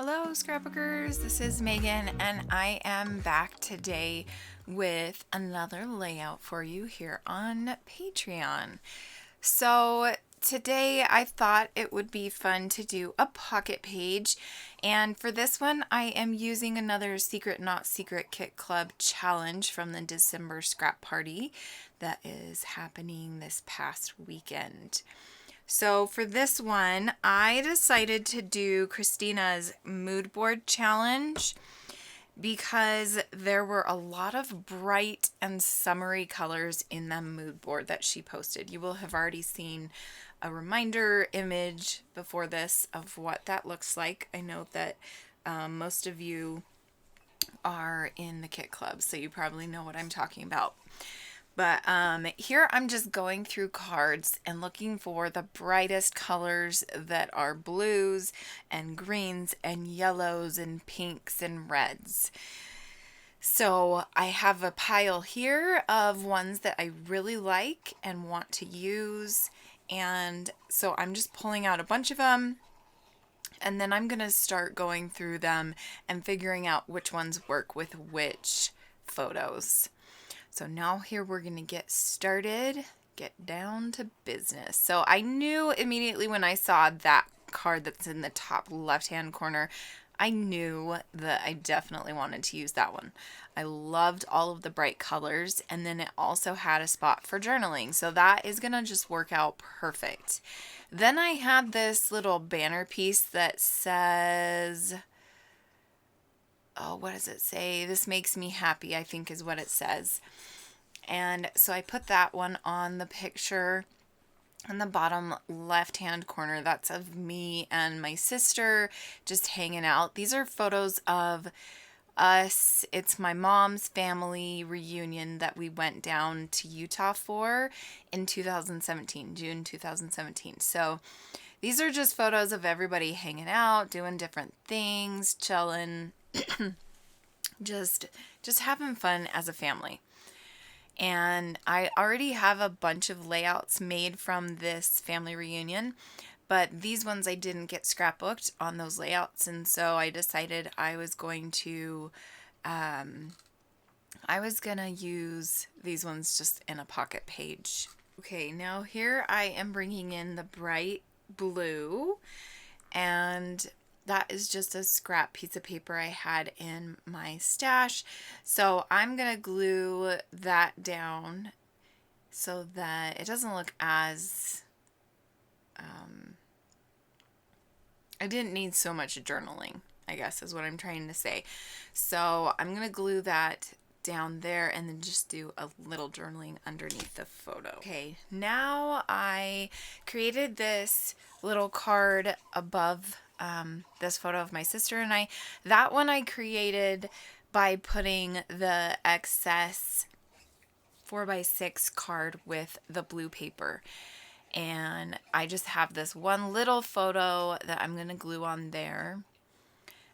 Hello, scrapbookers. This is Megan, and I am back today with another layout for you here on Patreon. So today I thought it would be fun to do a pocket page, and for this one I am using another Secret Not Secret Kit Club challenge from the December scrap party that is happening this past weekend. So for this one, I decided to do Christina's mood board challenge because there were a lot of bright and summery colors in the mood board that she posted. You will have already seen a reminder image before this of what that looks like. I know that most of you are in the Kit Club, so you probably know what I'm talking about. But here I'm just going through cards and looking for the brightest colors that are blues and greens and yellows and pinks and reds. So I have a pile here of ones that I really like and want to use. And so I'm just pulling out a bunch of them. And then I'm going to start going through them and figuring out which ones work with which photos. So now here we're going to get started, get down to business. So I knew immediately when I saw that card that's in the top left-hand corner, I knew that I definitely wanted to use that one. I loved all of the bright colors, and then it also had a spot for journaling. So that is going to just work out perfect. Then I had this little banner piece that says, oh, what does it say? This makes me happy, I think is what it says. And so I put that one on the picture in the bottom left-hand corner. That's of me and my sister just hanging out. These are photos of us. It's my mom's family reunion that we went down to Utah for in 2017, June 2017. So these are just photos of everybody hanging out, doing different things, chilling, just having fun as a family. And I already have a bunch of layouts made from this family reunion, but these ones I didn't get scrapbooked on those layouts, and so I decided I was going to use these ones just in a pocket page. Okay, now here I am bringing in the bright blue, and that is just a scrap piece of paper I had in my stash. So I'm going to glue that down so that it doesn't look as... I didn't need so much journaling, I guess is what I'm trying to say. So I'm going to glue that down there and then just do a little journaling underneath the photo. Okay, now I created this little card above this photo of my sister and I. That one I created by putting the excess 4x6 card with the blue paper. And I just have this one little photo that I'm going to glue on there.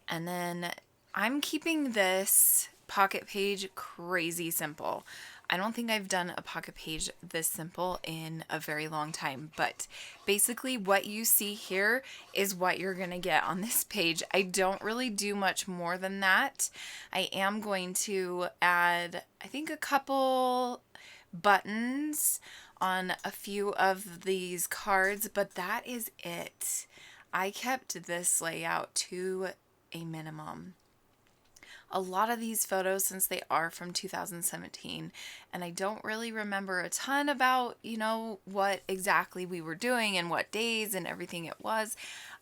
And then I'm keeping this pocket page crazy simple. I don't think I've done a pocket page this simple in a very long time, but basically what you see here is what you're going to get on this page. I don't really do much more than that. I am going to add, I think, a couple buttons on a few of these cards, but that is it. I kept this layout to a minimum. A lot of these photos, since they are from 2017, and I don't really remember a ton about, what exactly we were doing and what days and everything it was,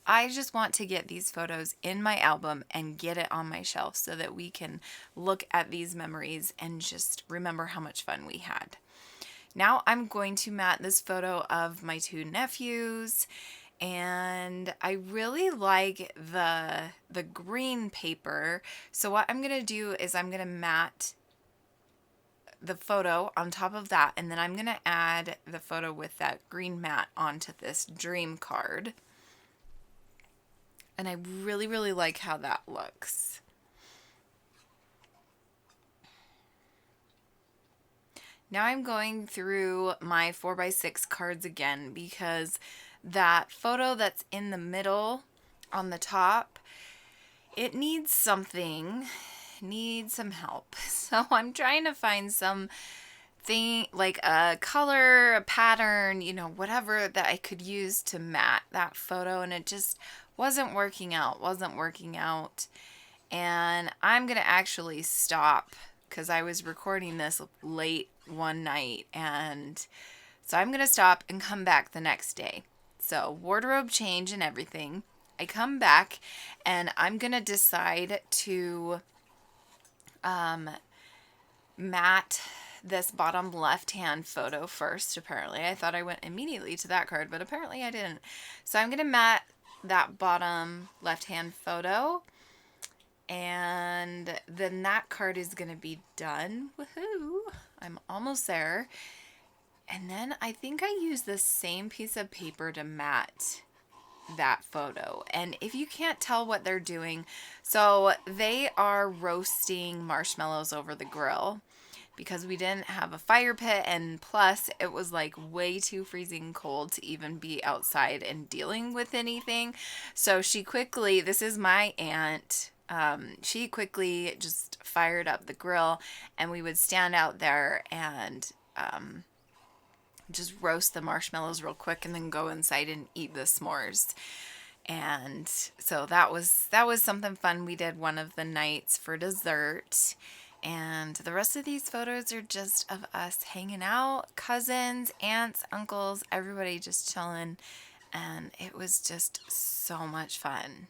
I just want to get these photos in my album and get it on my shelf so that we can look at these memories and just remember how much fun we had. Now I'm going to mat this photo of my two nephews, and I really like the green paper. So what I'm going to do is I'm going to mat the photo on top of that, and then I'm going to add the photo with that green mat onto this dream card. And I really, really like how that looks. Now I'm going through my 4x6 cards again because that photo that's in the middle on the top it needs something, needs some help. So I'm trying to find some thing like a color, a pattern, whatever that I could use to mat that photo, and it just wasn't working out. And I'm gonna actually stop because I was recording this late one night, and so I'm gonna stop and come back the next day. So wardrobe change and everything. I come back and I'm gonna decide to mat this bottom left hand photo first. Apparently I thought I went immediately to that card, but apparently I didn't. So I'm gonna mat that bottom left hand photo, and then that card is gonna be done. Woohoo, I'm almost there. And then I think I use the same piece of paper to mat that photo. And if you can't tell what they're doing, so they are roasting marshmallows over the grill because we didn't have a fire pit, and plus it was like way too freezing cold to even be outside and dealing with anything. So she quickly, this is my aunt, she quickly just fired up the grill, and we would stand out there and just roast the marshmallows real quick and then go inside and eat the s'mores. And so that was something fun we did one of the nights for dessert. And the rest of these photos are just of us hanging out, cousins, aunts, uncles, everybody just chilling, and it was just so much fun.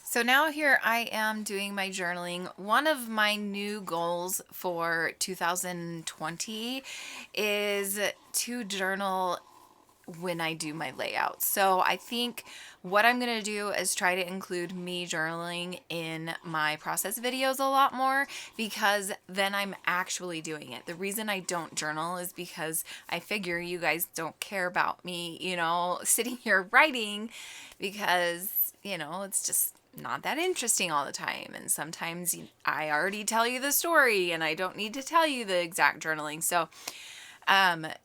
So now here I am doing my journaling. One of my new goals for 2020 is to journal when I do my layout. So I think what I'm going to do is try to include me journaling in my process videos a lot more, because then I'm actually doing it. The reason I don't journal is because I figure you guys don't care about me, sitting here writing, because, it's just not that interesting all the time. And sometimes I already tell you the story and I don't need to tell you the exact journaling. So,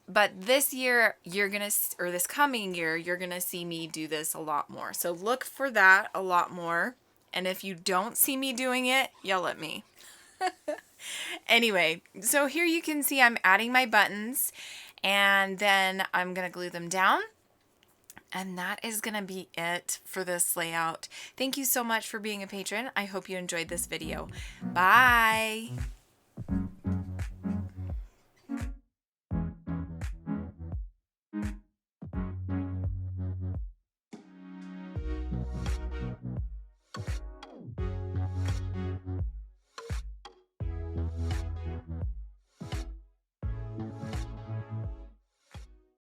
but this year this coming year, you're going to see me do this a lot more. So look for that a lot more. And if you don't see me doing it, yell at me. Anyway, so here you can see I'm adding my buttons, and then I'm going to glue them down. And that is going to be it for this layout. Thank you so much for being a patron. I hope you enjoyed this video. Bye.